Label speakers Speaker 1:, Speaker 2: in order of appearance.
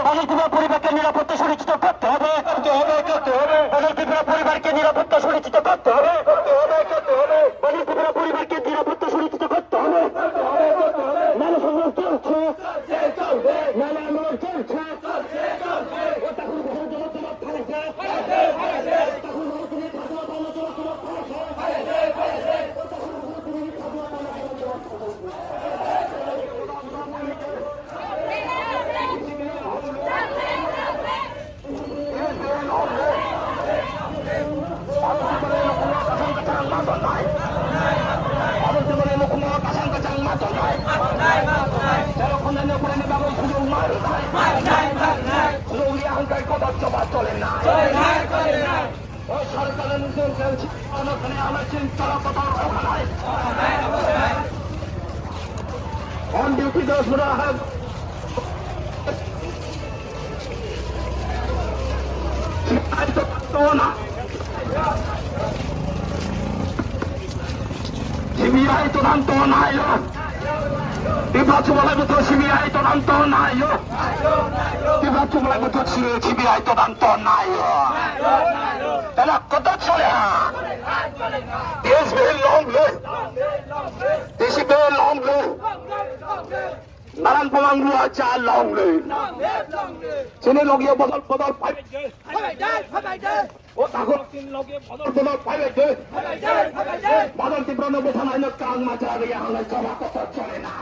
Speaker 1: বাদল ত্রিপুরা পরিবারকে নিরাপত্তা সুনিশ্চিত করতে হবে বাদল ত্রিপুরা পরিবারকে নিরাপত্তা সুনিশ্চিত করতে হবে বাদল ত্রিপুরা পরিবারকে নিরাপত্তা সুনিশ্চিত করতে হবে নানা সংগ্রাম চলছে নানা আন্দোলন চলছে চলে না সরকারের আমার চিন্তা on duty does not have CBI তদন্ত নাই নির্বাচনের মতো CBI তদন্ত নাই নির্বাচনের মতো CBI তদন্ত নাই তাহলে কত চলে দেশ বের লং দেশি বের লং নারায়ণ পমাংলু আচ্ছা লং চিনি লগিয়ে বদল ও তাগর বদল পাইবে বাদল তীব্র নবধান আইন কাং মাঝা চলে না